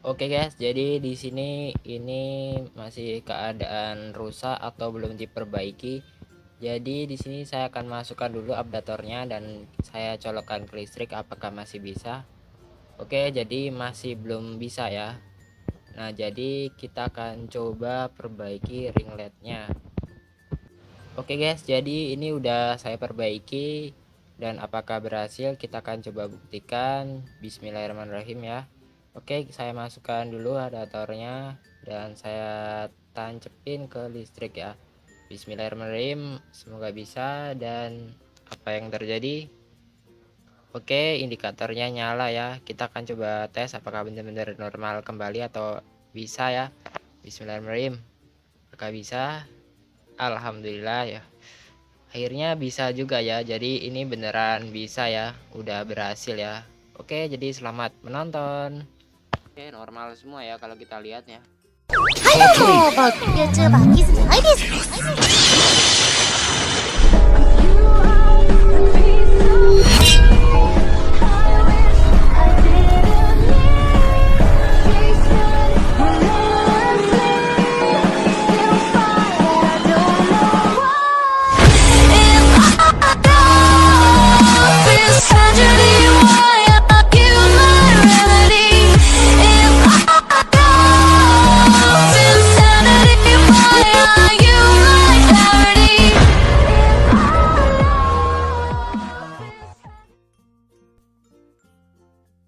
Oke guys, jadi di sini ini masih keadaan rusak atau belum diperbaiki. Jadi di sini saya akan masukkan dulu adaptornya dan saya colokkan ke listrik apakah masih bisa. Oke, jadi masih belum bisa ya. Nah, jadi kita akan coba perbaiki ring LED-nya. Oke guys, jadi ini udah saya perbaiki dan apakah berhasil kita akan coba buktikan. Bismillahirrahmanirrahim ya. Oke, saya masukkan dulu adaptornya dan saya tancepin ke listrik ya. Bismillahirrahmanirrahim, semoga bisa. Dan apa yang terjadi? Oke, indikatornya nyala ya. Kita akan coba tes apakah benar-benar normal kembali atau bisa ya. Bismillahirrahmanirrahim. Apakah bisa? Alhamdulillah ya. Akhirnya bisa juga ya. Jadi ini beneran bisa ya. Udah berhasil ya. Oke, jadi selamat menonton. Oke, normal semua ya kalau kita lihat ya. はいどうも、僕 YouTuber キズナアイです。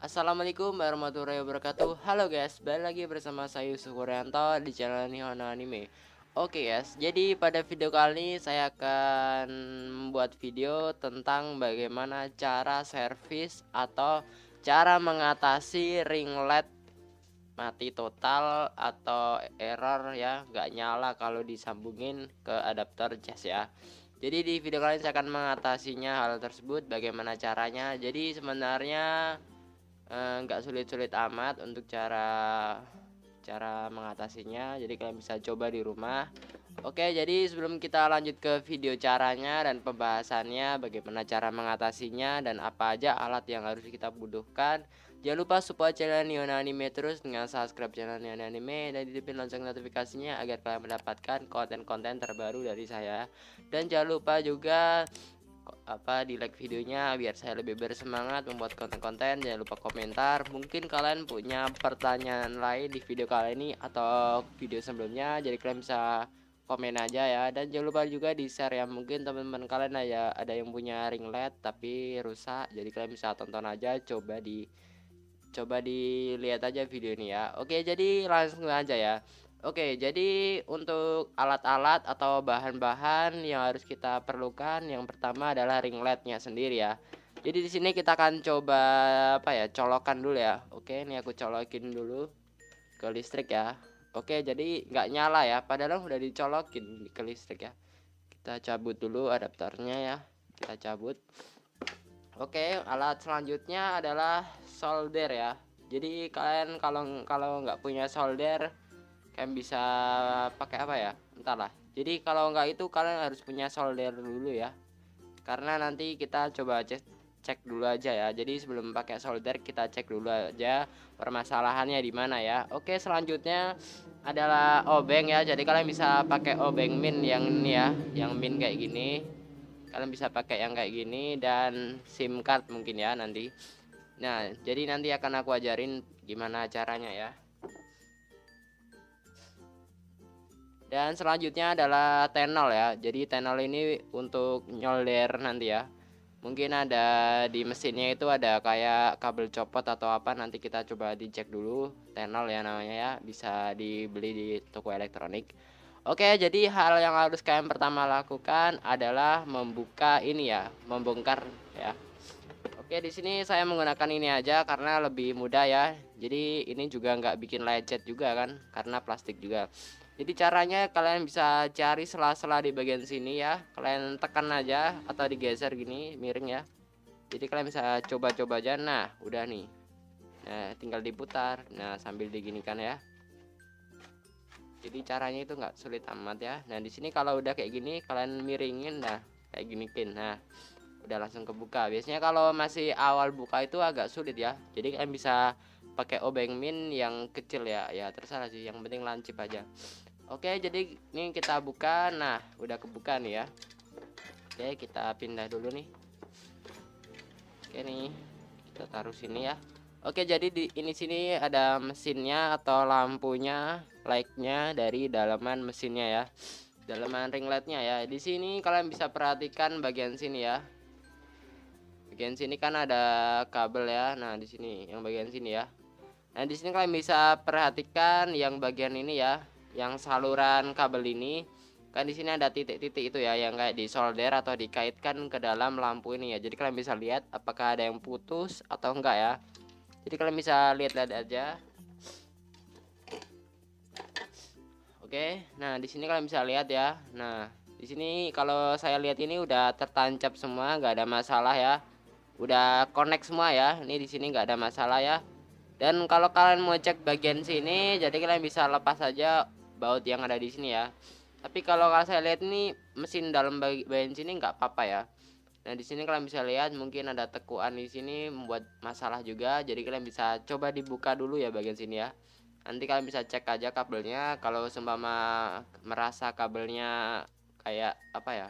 Assalamualaikum warahmatullahi wabarakatuh. Halo guys, balik lagi bersama saya Yusuf Kuryanto di channel Nihon Anime. Oke guys, jadi pada video kali ini saya akan membuat video tentang bagaimana cara servis atau cara mengatasi ring LED mati total atau error ya, nggak nyala kalau disambungin ke adaptor jas ya. Jadi di video kali ini saya akan mengatasinya hal tersebut, bagaimana caranya. Jadi sebenarnya nggak sulit-sulit amat untuk cara mengatasinya, jadi kalian bisa coba di rumah. Oke, jadi sebelum kita lanjut ke video caranya dan pembahasannya bagaimana cara mengatasinya dan apa aja alat yang harus kita butuhkan, jangan lupa support channel Nihon Anime terus dengan subscribe channel Nihon Anime dan hidupin lonceng notifikasinya agar kalian mendapatkan konten-konten terbaru dari saya. Dan jangan lupa juga di like videonya biar saya lebih bersemangat membuat konten-konten. Jangan lupa komentar, mungkin kalian punya pertanyaan lain di video kali ini atau video sebelumnya, jadi kalian bisa komen aja ya. Dan jangan lupa juga di share ya, mungkin teman-teman kalian ada yang punya ring LED tapi rusak, jadi kalian bisa tonton aja, coba dilihat aja video ini ya. Oke, jadi langsung aja ya. Oke, jadi untuk alat-alat atau bahan-bahan yang harus kita perlukan, yang pertama adalah ring LED-nya sendiri ya. Jadi di sini kita akan coba colokan dulu ya. Oke, ini aku colokin dulu ke listrik ya. Oke, jadi nggak nyala ya, padahal udah dicolokin ke listrik ya. Kita cabut dulu adaptornya ya. Kita cabut. Oke, alat selanjutnya adalah solder ya. Jadi kalian kalau nggak punya solder, kalian bisa pakai apa ya, entahlah. Jadi kalau nggak itu kalian harus punya solder dulu ya, karena nanti kita coba cek dulu aja ya. Jadi sebelum pakai solder kita cek dulu aja permasalahannya di mana ya. Oke, selanjutnya adalah obeng ya. Jadi kalian bisa pakai obeng min yang ini ya, yang min kayak gini. Kalian bisa pakai yang kayak gini dan SIM card mungkin ya nanti. Nah, jadi nanti akan aku ajarin gimana caranya ya. Dan selanjutnya adalah tenol ya. Jadi tenol ini untuk nyolder nanti ya. Mungkin ada di mesinnya itu ada kayak kabel copot atau apa, nanti kita coba dicek dulu. Tenol ya namanya ya, bisa dibeli di toko elektronik. Oke, jadi hal yang harus kalian pertama lakukan adalah membuka ini ya, membongkar ya. Oke, di sini saya menggunakan ini aja karena lebih mudah ya. Jadi ini juga nggak bikin lecet juga kan, karena plastik juga. Jadi caranya kalian bisa cari sela-sela di bagian sini ya. Kalian tekan aja atau digeser gini miring ya. Jadi kalian bisa coba-coba aja. Nah, udah nih. Nah, tinggal diputar. Nah, sambil diginikan ya. Jadi caranya itu nggak sulit amat ya. Nah, di sini kalau udah kayak gini kalian miringin, nah kayak gini pin. Nah, udah langsung kebuka. Biasanya kalau masih awal buka itu agak sulit ya. Jadi kalian bisa pakai obeng min yang kecil ya, ya terserah sih, yang penting lancip aja. Oke, jadi ini kita buka. Nah, udah kebuka nih ya. Oke, kita pindah dulu nih. Oke nih, kita taruh sini ya. Oke, jadi di sini ada mesinnya atau lampunya, light-nya dari dalaman mesinnya ya. Dalaman ring light-nya ya. Di sini kalian bisa perhatikan bagian sini ya. Bagian sini kan ada kabel ya. Nah, di sini yang bagian sini ya. Nah, di sini kalian bisa perhatikan yang bagian ini ya, yang saluran kabel ini. Kan di sini ada titik-titik itu ya, yang kayak disolder atau dikaitkan ke dalam lampu ini ya. Jadi kalian bisa lihat apakah ada yang putus atau enggak ya. Jadi kalian bisa lihat-lihat aja. Oke, nah di sini kalian bisa lihat ya. Nah, di sini kalau saya lihat ini udah tertancap semua, nggak ada masalah ya. Udah connect semua ya. Ini di sini nggak ada masalah ya. Dan kalau kalian mau cek bagian sini, jadi kalian bisa lepas saja baut yang ada di sini ya. Tapi kalau saya lihat ini mesin dalam bagian sini nggak apa-apa ya. Nah, di sini kalian bisa lihat mungkin ada tekuan di sini membuat masalah juga. Jadi kalian bisa coba dibuka dulu ya bagian sini ya. Nanti kalian bisa cek aja kabelnya. Kalau seumpama merasa kabelnya kayak apa ya,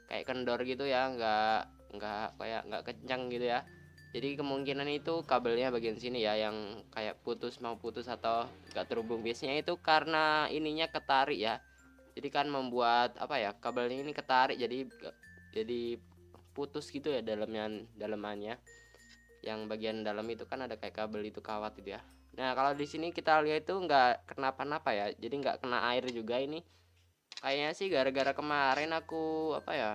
kayak kendor gitu ya, nggak kencang gitu ya. Jadi kemungkinan itu kabelnya bagian sini ya yang kayak mau putus atau nggak terhubung. Biasanya itu karena ininya ketarik ya. Jadi kan membuat apa ya, kabelnya ini ketarik jadi putus gitu ya dalamannya. Yang bagian dalam itu kan ada kayak kabel itu kawat gitu ya. Nah, kalau di sini kita lihat itu nggak kenapa-napa ya. Jadi nggak kena air juga ini. Kayaknya sih gara-gara kemarin aku apa ya?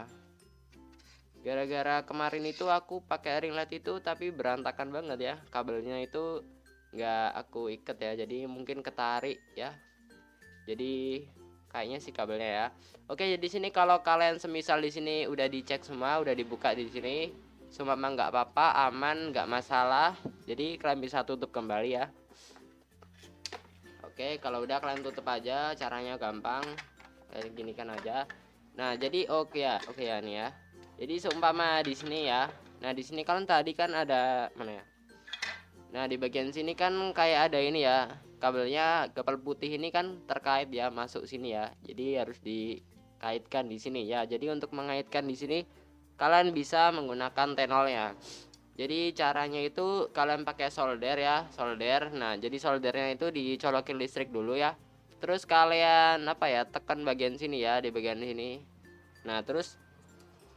Gara-gara kemarin itu aku pakai ring light itu tapi berantakan banget ya. Kabelnya itu nggak aku ikat ya. Jadi mungkin ketarik ya. Jadi kayaknya sih kabelnya ya. Oke, jadi sini kalau kalian semisal di sini udah dicek semua, udah dibuka di sini, semua nggak apa-apa, aman, nggak masalah. Jadi kalian bisa tutup kembali ya. Oke, kalau udah kalian tutup aja, caranya gampang. Kayak gini kan aja. Nah, jadi oke ya nih ya. Jadi seumpama di sini ya. Nah, di sini kan tadi kan ada mana ya? Nah, di bagian sini kan kayak ada ini ya. Kabelnya gapel putih ini kan terkait ya, masuk sini ya. Jadi harus dikaitkan di sini ya. Jadi untuk mengaitkan di sini kalian bisa menggunakan tenolnya. Jadi caranya itu kalian pakai solder ya, solder. Nah, jadi soldernya itu dicolokin listrik dulu ya. Terus kalian apa ya, tekan bagian sini ya, di bagian sini. Nah, terus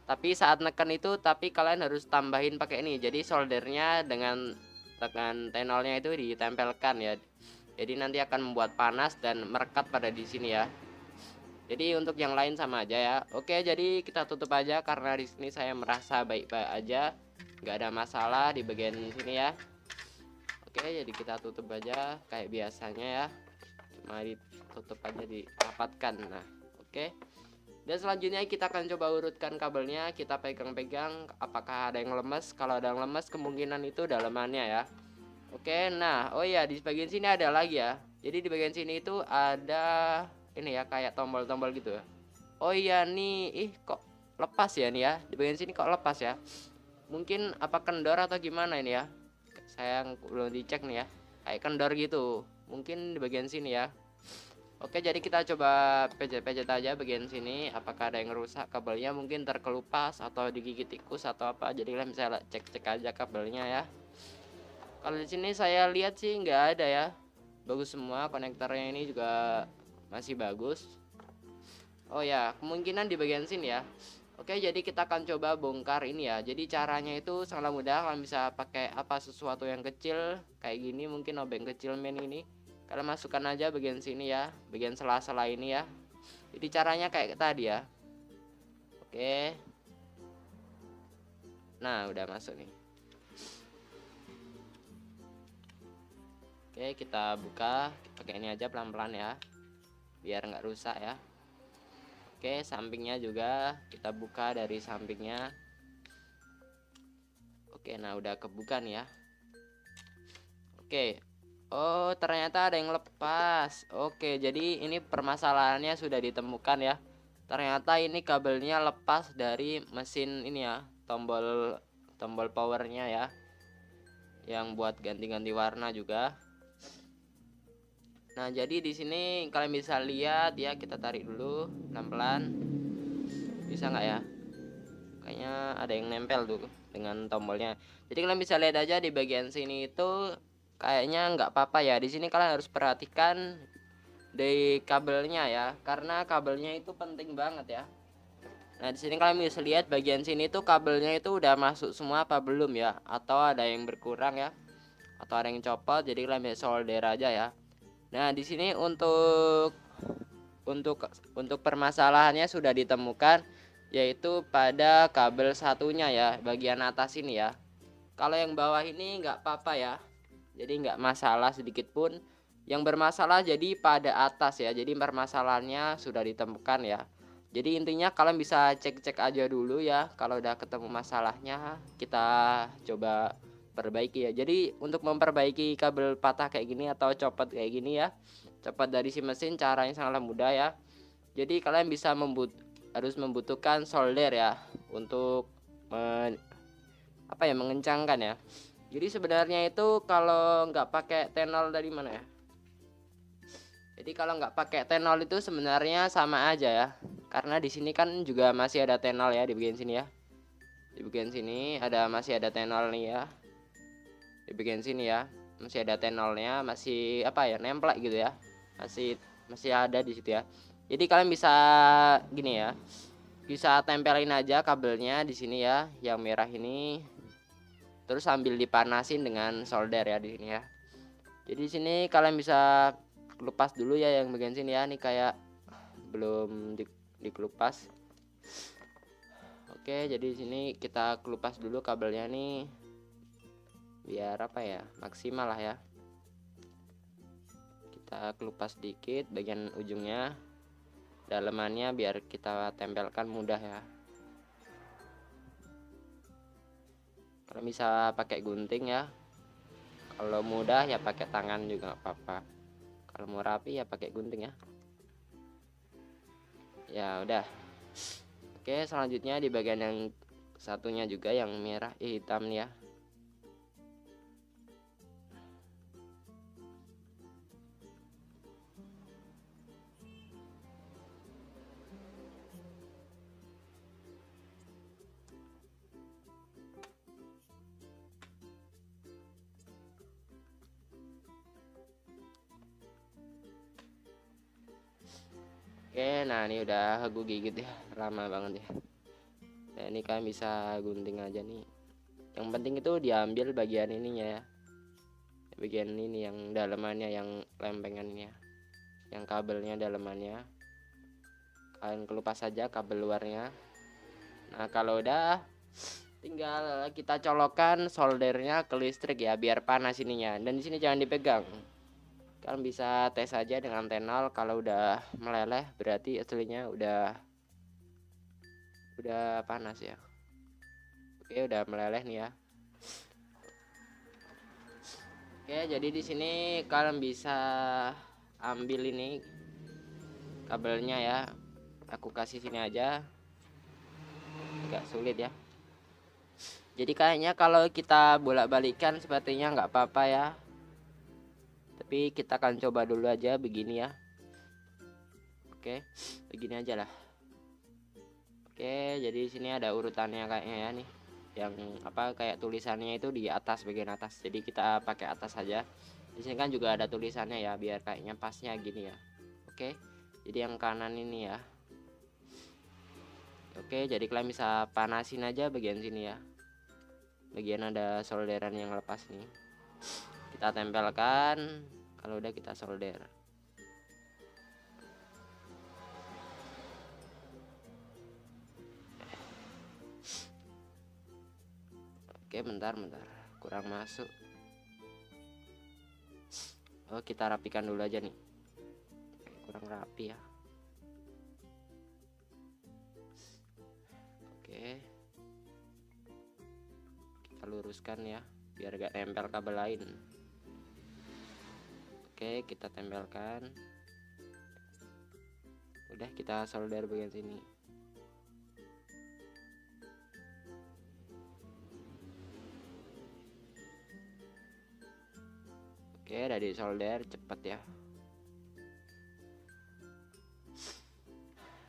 tapi saat neken itu tapi kalian harus tambahin pakai ini. Jadi soldernya dengan tekan tenolnya itu ditempelkan ya. Jadi nanti akan membuat panas dan merekat pada di sini ya. Jadi untuk yang lain sama aja ya. Oke, jadi kita tutup aja karena di sini saya merasa baik-baik aja, nggak ada masalah di bagian sini ya. Oke, jadi kita tutup aja kayak biasanya ya. Cuma ditutup aja, dirapatkan. Nah, oke. Dan selanjutnya kita akan coba urutkan kabelnya. Kita pegang-pegang apakah ada yang lemes. Kalau ada yang lemes kemungkinan itu dalamannya ya. Oke, nah, oh iya di bagian sini ada lagi ya. Jadi di bagian sini itu ada ini ya, kayak tombol-tombol gitu ya. Oh iya nih, kok lepas ya nih ya. Di bagian sini kok lepas ya. Mungkin apa kendor atau gimana ini ya. Saya belum dicek nih ya. Kayak kendor gitu. Mungkin di bagian sini ya. Oke, jadi kita coba pejet-pejet aja bagian sini. Apakah ada yang rusak kabelnya, mungkin terkelupas atau digigit tikus atau apa. Jadi kalian bisa cek-cek aja kabelnya ya. Kalau di sini saya lihat sih nggak ada ya, bagus semua, konektornya ini juga masih bagus. Oh ya, kemungkinan di bagian sini ya. Oke, jadi kita akan coba bongkar ini ya. Jadi caranya itu sangat mudah. Kalian bisa pakai apa, sesuatu yang kecil kayak gini, mungkin obeng kecil main ini. Kalian masukkan aja bagian sini ya, bagian sela-sela ini ya. Jadi caranya kayak tadi ya. Oke. Nah, udah masuk nih. Oke, kita buka pakai ini aja pelan-pelan ya, biar nggak rusak ya. Oke, sampingnya juga kita buka dari sampingnya. Oke, nah udah kebuka nih ya. Oke, oh ternyata ada yang lepas. Oke, jadi ini permasalahannya sudah ditemukan ya. Ternyata ini kabelnya lepas dari mesin ini ya, tombol powernya ya. yang buat ganti-ganti warna juga. Nah, jadi di sini kalian bisa lihat ya, kita tarik dulu pelan-pelan. Bisa nggak ya? Kayaknya ada yang nempel tuh dengan tombolnya. Jadi kalian bisa lihat aja di bagian sini itu kayaknya nggak apa-apa ya. Di sini kalian harus perhatikan di kabelnya ya, karena kabelnya itu penting banget ya. Nah, di sini kalian bisa lihat bagian sini tuh kabelnya itu udah masuk semua apa belum ya? Atau ada yang berkurang ya? Atau ada yang copot, jadi kalian bisa solder aja ya. Nah, di sini untuk permasalahannya sudah ditemukan, yaitu pada kabel satunya ya, bagian atas ini ya. Kalau yang bawah ini nggak apa-apa ya, jadi nggak masalah sedikit pun. Yang bermasalah jadi pada atas ya, jadi permasalahannya sudah ditemukan ya. Jadi intinya kalian bisa cek-cek aja dulu ya. Kalau udah ketemu masalahnya, kita coba perbaiki ya. Jadi untuk memperbaiki kabel patah kayak gini atau copot kayak gini ya, copot dari si mesin, caranya sangatlah mudah ya. Jadi kalian bisa harus membutuhkan solder ya untuk mengencangkan ya. Jadi sebenarnya itu kalau nggak pakai tenol dari mana ya? Jadi kalau nggak pakai tenol itu sebenarnya sama aja ya. Karena di sini kan juga masih ada tenol ya di bagian sini ya. Di bagian sini masih ada tenol nih ya. Di bagian sini ya masih ada tenolnya, masih nemplek gitu ya. Masih ada di situ ya. Jadi kalian bisa gini ya. Bisa tempelin aja kabelnya di sini ya, yang merah ini. Terus sambil dipanasin dengan solder ya di sini ya. Jadi di sini kalian bisa kelupas dulu ya yang bagian sini ya. Nih kayak belum dikelupas. Oke, jadi di sini kita kelupas dulu kabelnya nih. Biar maksimal lah ya. Kita kelupas dikit bagian ujungnya. Dalemannya biar kita tempelkan mudah ya. Kalau bisa pakai gunting ya. Kalau mudah ya pakai tangan juga nggak apa-apa. Kalau mau rapi ya pakai gunting ya. Ya udah. Oke, selanjutnya di bagian yang satunya juga yang merah hitam nih ya. Oke, nah ini udah aku gigit ya, lama banget ya. Nah ini kalian bisa gunting aja nih. Yang penting itu diambil bagian ininya ya, bagian ini yang dalemannya, yang lempengannya, yang kabelnya dalemannya. Kalian kelupas saja kabel luarnya. Nah kalau udah, tinggal kita colokkan soldernya ke listrik ya, biar panas ininya. Dan di sini jangan dipegang. Kalian bisa tes aja dengan tenol. Kalau udah meleleh berarti aslinya udah panas ya. Oke, udah meleleh nih ya. Oke, jadi di sini kalian bisa ambil ini kabelnya ya. Aku kasih sini aja. Agak sulit ya. Jadi kayaknya kalau kita bolak-balikan sepertinya nggak apa-apa ya. Tapi kita akan coba dulu aja begini ya. Oke, begini aja lah. Oke, jadi di sini ada urutannya kayaknya ya nih. Yang kayak tulisannya itu di atas, bagian atas. Jadi kita pakai atas saja. Di sini kan juga ada tulisannya ya, biar kayaknya pasnya gini ya. Oke. Jadi yang kanan ini ya. Oke, jadi kalian bisa panasin aja bagian sini ya. Bagian ada solderan yang lepas nih. Kita tempelkan. Kalau udah kita solder. Oke, bentar. Kurang masuk. Oh, kita rapikan dulu aja nih. Kurang rapi ya. Oke. Kita luruskan ya, biar gak nempel kabel lain. Oke, kita tempelkan. Udah, kita solder bagian sini. Oke, udah di solder cepet ya.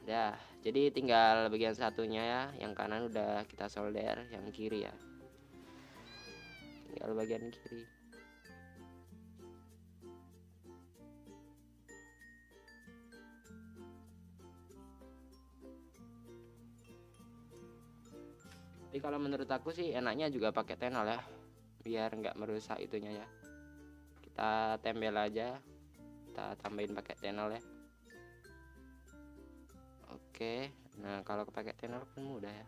Udah, jadi tinggal bagian satunya ya, yang kanan udah kita solder, yang kiri ya tinggal bagian kiri. Tapi kalau menurut aku sih enaknya juga pakai tenol ya, biar nggak merusak itunya ya. Kita tempel aja, kita tambahin pakai tenol ya. Oke, nah kalau pakai tenol pun mudah ya.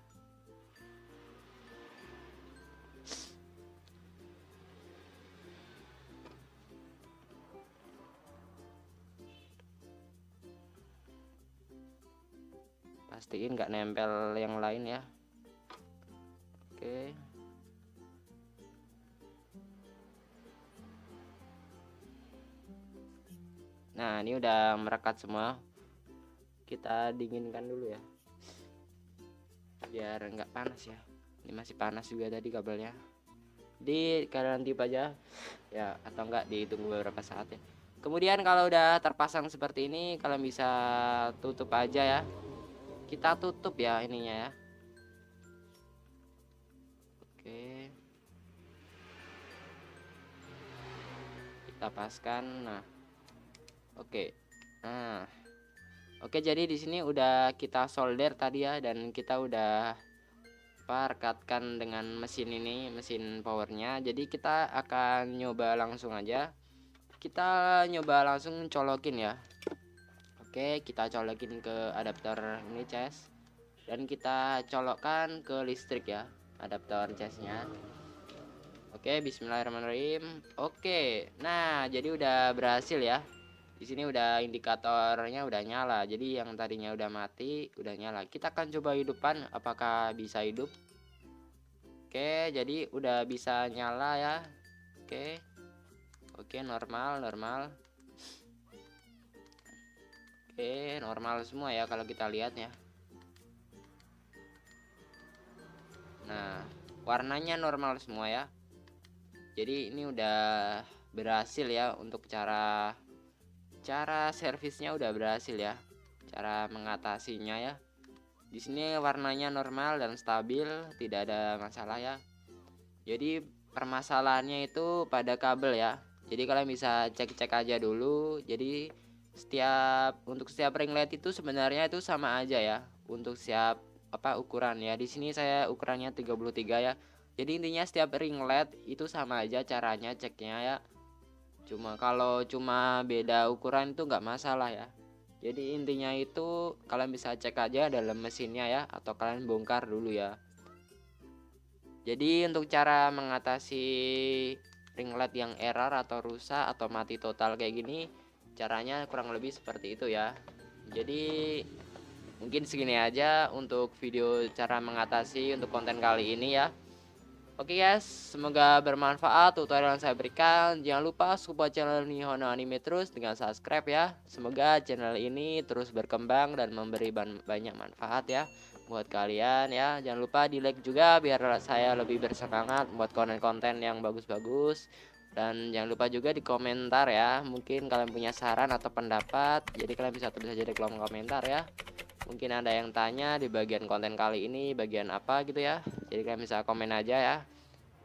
Pastiin nggak nempel yang lain ya. Oke. Nah, ini udah merekat semua. Kita dinginkan dulu ya, biar nggak panas ya. Ini masih panas juga tadi kabelnya. Jadi kalian tip aja ya, atau enggak ditunggu beberapa saat ya. Kemudian kalau udah terpasang seperti ini, kalian bisa tutup aja ya. Kita tutup ya ininya ya. Oke, kita paskan. Nah, oke. Nah, oke, jadi di sini udah kita solder tadi ya, dan kita udah rekatkan dengan mesin ini, mesin powernya. Jadi kita akan nyoba langsung aja. Kita nyoba langsung colokin ya. Oke, kita colokin ke adaptor ini cas, dan kita colokkan ke listrik ya, adaptor casnya. Oke, bismillahirrahmanirrahim. Oke, nah jadi udah berhasil ya. Di sini udah indikatornya udah nyala. Jadi yang tadinya udah mati udah nyala. Kita akan coba hidupkan apakah bisa hidup. Oke, jadi udah bisa nyala ya. Oke. Oke, normal. Oke, normal semua ya kalau kita lihat ya. Nah, warnanya normal semua ya. Jadi ini udah berhasil ya, untuk cara servisnya udah berhasil ya, cara mengatasinya ya. Di sini warnanya normal dan stabil, tidak ada masalah ya. Jadi permasalahannya itu pada kabel ya. Jadi kalian bisa cek aja dulu. Jadi untuk setiap ring LED itu sebenarnya itu sama aja ya, untuk setiap ukuran ya. Di sini saya ukurannya 33 ya. Jadi intinya setiap ring LED itu sama aja caranya ceknya ya. Kalau cuma beda ukuran itu nggak masalah ya. Jadi intinya itu kalian bisa cek aja dalam mesinnya ya, atau kalian bongkar dulu ya. Jadi untuk cara mengatasi ring LED yang error atau rusak atau mati total kayak gini, caranya kurang lebih seperti itu ya. Jadi mungkin segini aja untuk video cara mengatasi untuk konten kali ini ya. Oke guys, semoga bermanfaat tutorial yang saya berikan. Jangan lupa support channel Nihono Anime terus dengan subscribe ya. Semoga channel ini terus berkembang dan memberi banyak manfaat ya buat kalian ya. Jangan lupa di like juga biar saya lebih bersemangat buat konten-konten yang bagus-bagus. Dan jangan lupa juga di komentar ya, mungkin kalian punya saran atau pendapat. Jadi kalian bisa tulis aja di kolom komentar ya. Mungkin ada yang tanya di bagian konten kali ini bagian apa gitu ya. Jadi kalian bisa komen aja ya.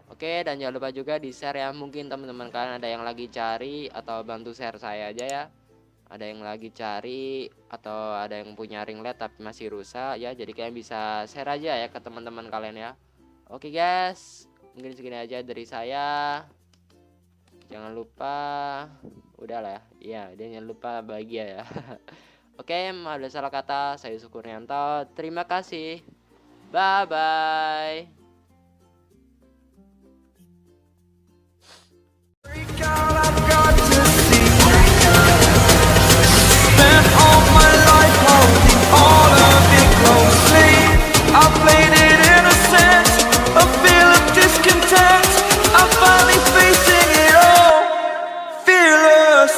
Oke, dan jangan lupa juga di share ya. Mungkin teman-teman kalian ada yang lagi cari, atau bantu share saya aja ya. Ada yang lagi cari atau ada yang punya ring LED tapi masih rusak ya. Jadi kalian bisa share aja ya ke teman-teman kalian ya. Oke guys, mungkin segini aja dari saya. Jangan lupa, udahlah ya. Iya, jangan lupa bahagia ya. Oke, maaf ada salah kata. Saya Yusuf Kurnianto. Terima kasih. Bye bye. Fearless.